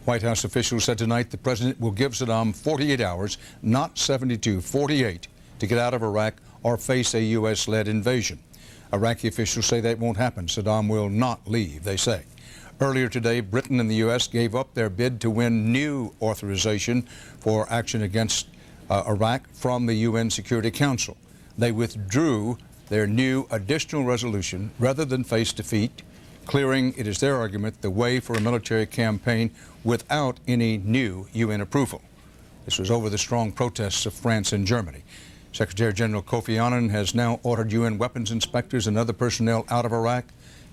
White House officials said tonight the president will give Saddam 48 hours, not 72, 48, to get out of Iraq or face a U.S.-led invasion. Iraqi officials say that won't happen. Saddam will not leave, they say. Earlier today, Britain and the U.S. gave up their bid to win new authorization for action against Iraq from the UN Security Council. They withdrew their new additional resolution rather than face defeat, clearing, it is their argument, the way for a military campaign without any new UN approval. This was over the strong protests of France and Germany. Secretary General Kofi Annan has now ordered UN weapons inspectors and other personnel out of Iraq.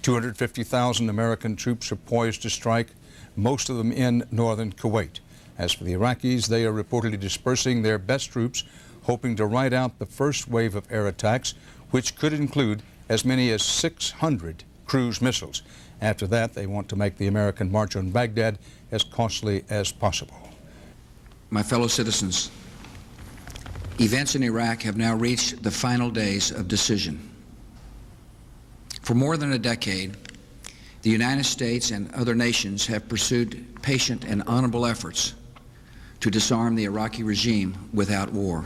250,000 American troops are poised to strike, most of them in northern Kuwait. As for the Iraqis, they are reportedly dispersing their best troops, hoping to ride out the first wave of air attacks, which could include as many as 600 cruise missiles. After that, they want to make the American march on Baghdad as costly as possible. My fellow citizens, events in Iraq have now reached the final days of decision. For more than a decade, the United States and other nations have pursued patient and honorable efforts to disarm the Iraqi regime without war.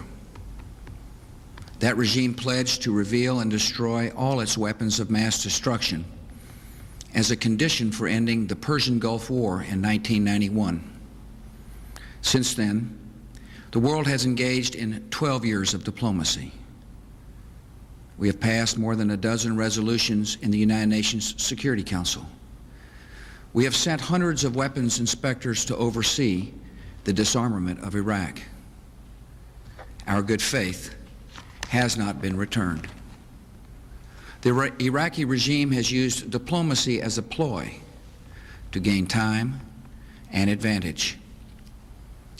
That regime pledged to reveal and destroy all its weapons of mass destruction as a condition for ending the Persian Gulf War in 1991. Since then, the world has engaged in 12 years of diplomacy. We have passed more than a dozen resolutions in the United Nations Security Council. We have sent hundreds of weapons inspectors to oversee the disarmament of Iraq. Our good faith has not been returned. The Iraqi regime has used diplomacy as a ploy to gain time and advantage.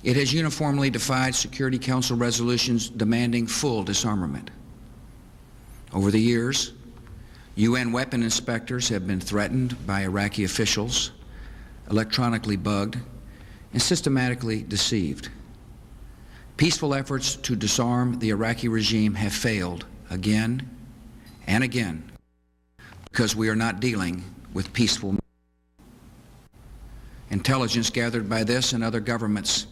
It has uniformly defied Security Council resolutions demanding full disarmament. Over the years, UN weapon inspectors have been threatened by Iraqi officials, electronically bugged, and systematically deceived. Peaceful efforts to disarm the Iraqi regime have failed again and again because we are not dealing with peaceful men. Intelligence gathered by this and other governments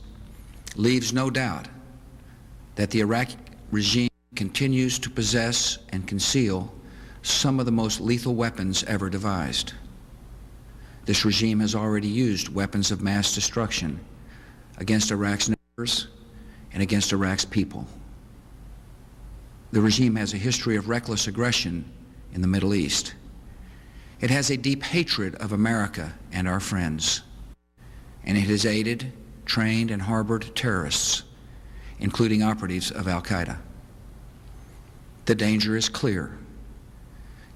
leaves no doubt that the Iraqi regime continues to possess and conceal some of the most lethal weapons ever devised. This regime has already used weapons of mass destruction against Iraq's neighbors and against Iraq's people. The regime has a history of reckless aggression in the Middle East. It has a deep hatred of America and our friends, and it has aided, trained, and harbored terrorists, including operatives of Al-Qaeda. The danger is clear.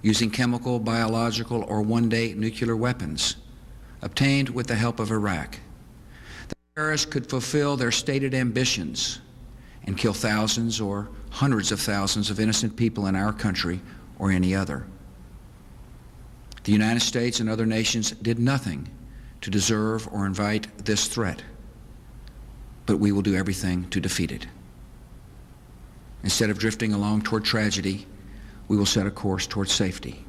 Using chemical, biological, or one-day nuclear weapons obtained with the help of Iraq, the terrorists could fulfill their stated ambitions and kill thousands or hundreds of thousands of innocent people in our country or any other. The United States and other nations did nothing to deserve or invite this threat, but we will do everything to defeat it. Instead of drifting along toward tragedy, we will set a course toward safety.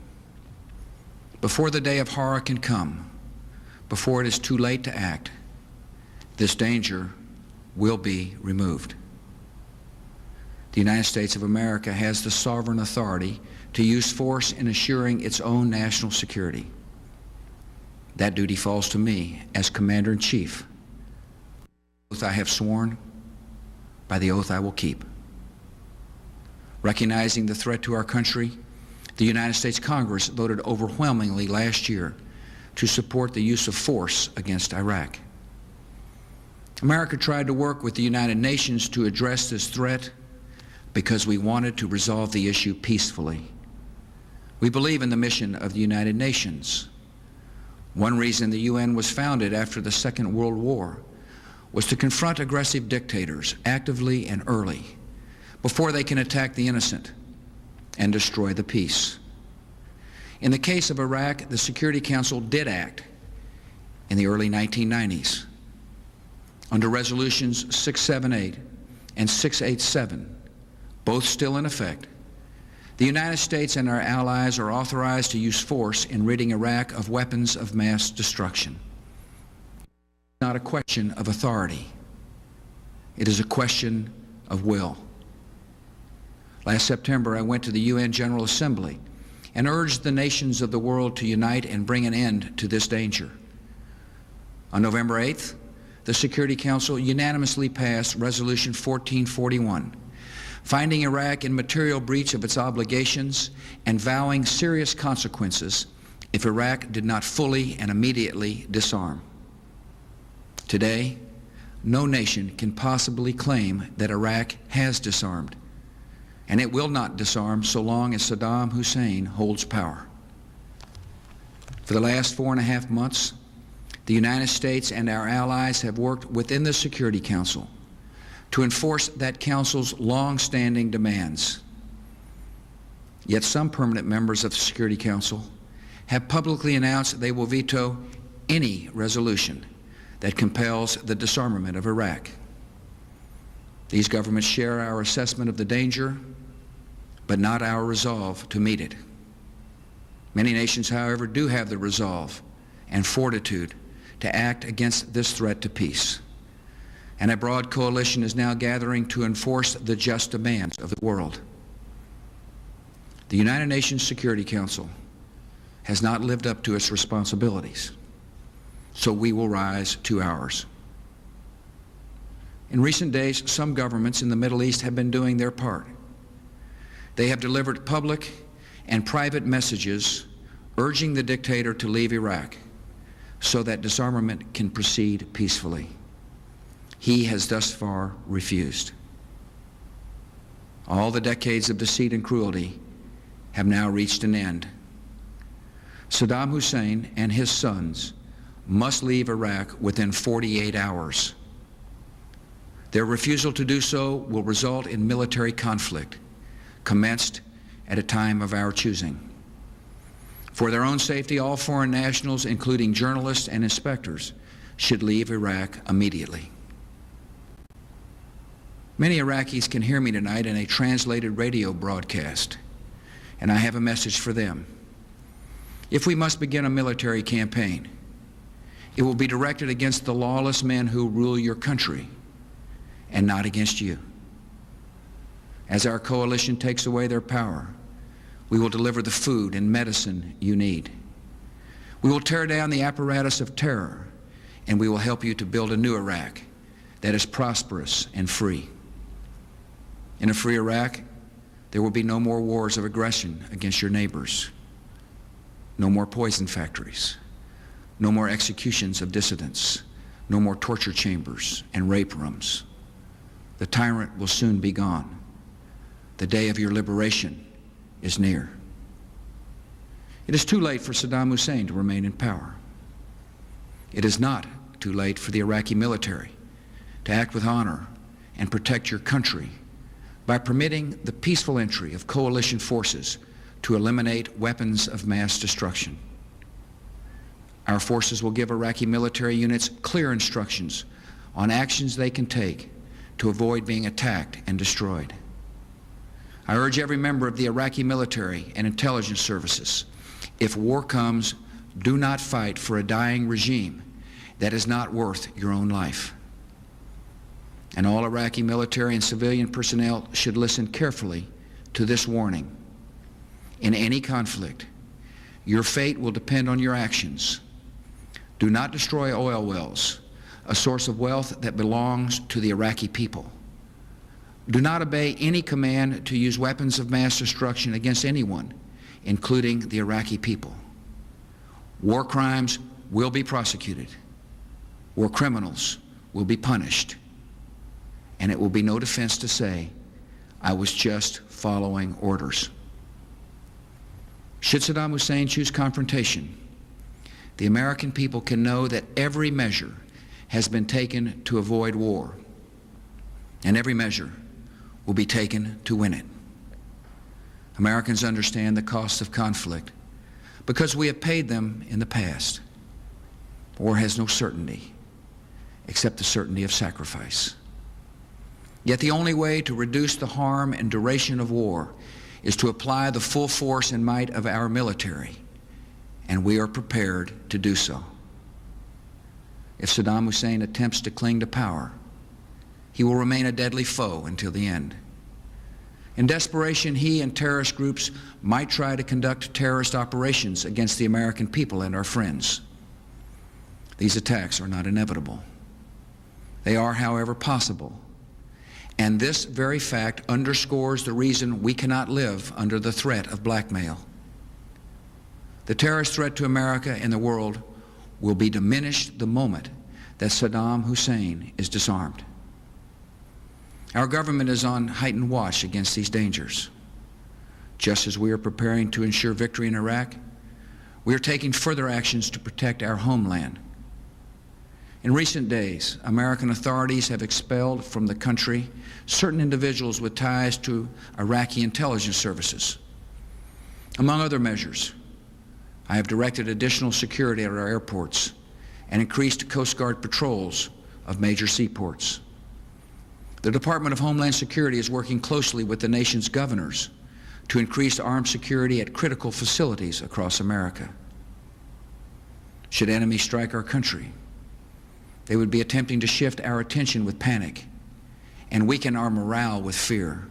Before the day of horror can come, before it is too late to act, this danger will be removed. The United States of America has the sovereign authority to use force in assuring its own national security. That duty falls to me as Commander-in-Chief. By the oath I have sworn, by the oath I will keep. Recognizing the threat to our country, the United States Congress voted overwhelmingly last year to support the use of force against Iraq. America tried to work with the United Nations to address this threat because we wanted to resolve the issue peacefully. We believe in the mission of the United Nations. One reason the UN was founded after the Second World War was to confront aggressive dictators actively and early, before they can attack the innocent and destroy the peace. In the case of Iraq, the Security Council did act in the early 1990s. Under resolutions 678 and 687, both still in effect, the United States and our allies are authorized to use force in ridding Iraq of weapons of mass destruction. not a question of authority. It is a question of will. Last September, I went to the UN General Assembly and urged the nations of the world to unite and bring an end to this danger. On November 8th, the Security Council unanimously passed Resolution 1441, finding Iraq in material breach of its obligations and vowing serious consequences if Iraq did not fully and immediately disarm. Today, no nation can possibly claim that Iraq has disarmed, and it will not disarm so long as Saddam Hussein holds power. For the last 4.5 months, the United States and our allies have worked within the Security Council to enforce that Council's long-standing demands. Yet some permanent members of the Security Council have publicly announced they will veto any resolution that compels the disarmament of Iraq. These governments share our assessment of the danger, but not our resolve to meet it. Many nations, however, do have the resolve and fortitude to act against this threat to peace. And a broad coalition is now gathering to enforce the just demands of the world. The United Nations Security Council has not lived up to its responsibilities, so we will rise to ours. In recent days, some governments in the Middle East have been doing their part. They have delivered public and private messages urging the dictator to leave Iraq so that disarmament can proceed peacefully. He has thus far refused. All the decades of deceit and cruelty have now reached an end. Saddam Hussein and his sons must leave Iraq within 48 hours. Their refusal to do so will result in military conflict, commenced at a time of our choosing. For their own safety, all foreign nationals, including journalists and inspectors, should leave Iraq immediately. Many Iraqis can hear me tonight in a translated radio broadcast, and I have a message for them. If we must begin a military campaign, it will be directed against the lawless men who rule your country and not against you. As our coalition takes away their power, we will deliver the food and medicine you need. We will tear down the apparatus of terror, and we will help you to build a new Iraq that is prosperous and free. In a free Iraq, there will be no more wars of aggression against your neighbors, no more poison factories, no more executions of dissidents, no more torture chambers and rape rooms. The tyrant will soon be gone. The day of your liberation is near. It is too late for Saddam Hussein to remain in power. It is not too late for the Iraqi military to act with honor and protect your country by permitting the peaceful entry of coalition forces to eliminate weapons of mass destruction. Our forces will give Iraqi military units clear instructions on actions they can take to avoid being attacked and destroyed. I urge every member of the Iraqi military and intelligence services, if war comes, do not fight for a dying regime that is not worth your own life. And all Iraqi military and civilian personnel should listen carefully to this warning. In any conflict, your fate will depend on your actions. Do not destroy oil wells, a source of wealth that belongs to the Iraqi people. Do not obey any command to use weapons of mass destruction against anyone, including the Iraqi people. War crimes will be prosecuted. War criminals will be punished. And it will be no defense to say, I was just following orders. Should Saddam Hussein choose confrontation, the American people can know that every measure has been taken to avoid war, and every measure will be taken to win it. Americans understand the cost of conflict because we have paid them in the past. War has no certainty except the certainty of sacrifice. Yet the only way to reduce the harm and duration of war is to apply the full force and might of our military, and we are prepared to do so. If Saddam Hussein attempts to cling to power, he will remain a deadly foe until the end. In desperation, he and terrorist groups might try to conduct terrorist operations against the American people and our friends. These attacks are not inevitable. They are, however, possible. And this very fact underscores the reason we cannot live under the threat of blackmail. The terrorist threat to America and the world will be diminished the moment that Saddam Hussein is disarmed. Our government is on heightened watch against these dangers. Just as we are preparing to ensure victory in Iraq, we are taking further actions to protect our homeland. In recent days, American authorities have expelled from the country certain individuals with ties to Iraqi intelligence services. Among other measures, I have directed additional security at our airports and increased Coast Guard patrols of major seaports. The Department of Homeland Security is working closely with the nation's governors to increase armed security at critical facilities across America. Should enemies strike our country, they would be attempting to shift our attention with panic and weaken our morale with fear.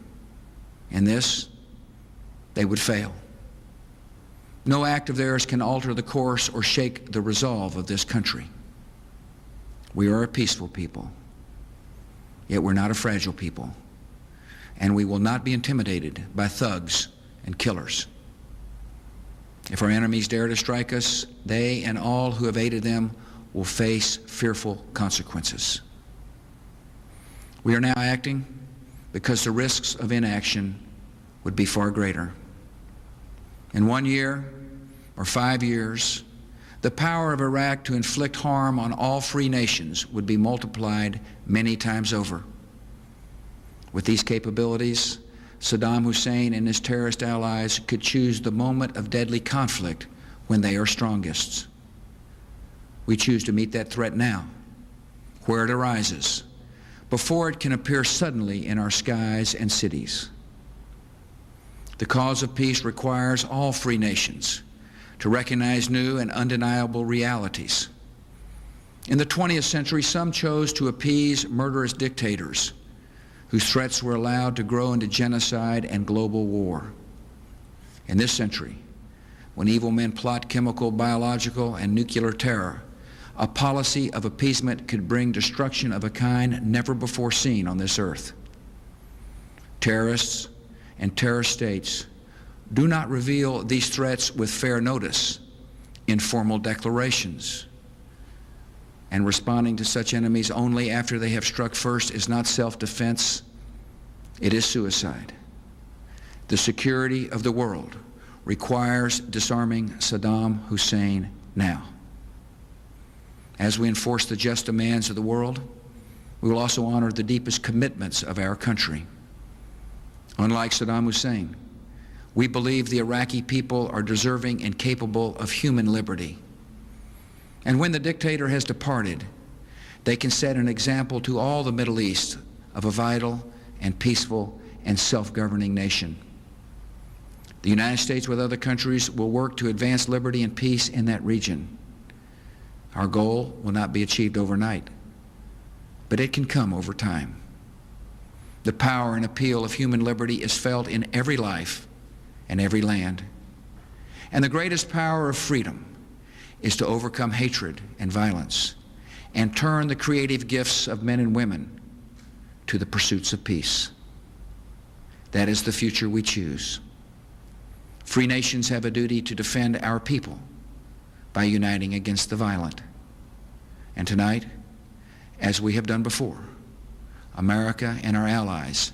In this, they would fail. No act of theirs can alter the course or shake the resolve of this country. We are a peaceful people, yet we're not a fragile people, and we will not be intimidated by thugs and killers. If our enemies dare to strike us, they and all who have aided them will face fearful consequences. We are now acting because the risks of inaction would be far greater. In 1 year or 5 years, the power of Iraq to inflict harm on all free nations would be multiplied many times over. With these capabilities, Saddam Hussein and his terrorist allies could choose the moment of deadly conflict when they are strongest. We choose to meet that threat now, where it arises, before it can appear suddenly in our skies and cities. The cause of peace requires all free nations to recognize new and undeniable realities. In the 20th century, some chose to appease murderous dictators whose threats were allowed to grow into genocide and global war. In this century, when evil men plot chemical, biological, and nuclear terror, a policy of appeasement could bring destruction of a kind never before seen on this earth. Terrorists and terrorist states do not reveal these threats with fair notice in formal declarations. And responding to such enemies only after they have struck first is not self-defense, it is suicide. The security of the world requires disarming Saddam Hussein now. As we enforce the just demands of the world, we will also honor the deepest commitments of our country. Unlike Saddam Hussein, we believe the Iraqi people are deserving and capable of human liberty. And when the dictator has departed, they can set an example to all the Middle East of a vital and peaceful and self-governing nation. The United States, with other countries, will work to advance liberty and peace in that region. Our goal will not be achieved overnight, but it can come over time. The power and appeal of human liberty is felt in every life and every land. And the greatest power of freedom is to overcome hatred and violence and turn the creative gifts of men and women to the pursuits of peace. That is the future we choose. Free nations have a duty to defend our people by uniting against the violent. And tonight, as we have done before, America and our allies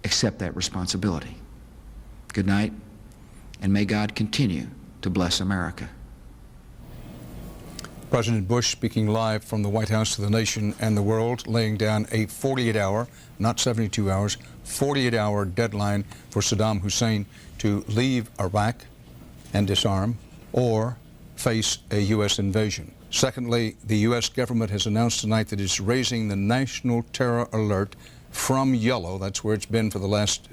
accept that responsibility. Good night, and may God continue to bless America. President Bush speaking live from the White House to the nation and the world, laying down a 48-hour, not 72 hours, 48-hour deadline for Saddam Hussein to leave Iraq and disarm or face a U.S. invasion. Secondly, the U.S. government has announced tonight that it's raising the national terror alert from yellow, that's where it's been for the last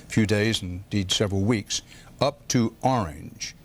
few days, indeed several weeks, up to orange.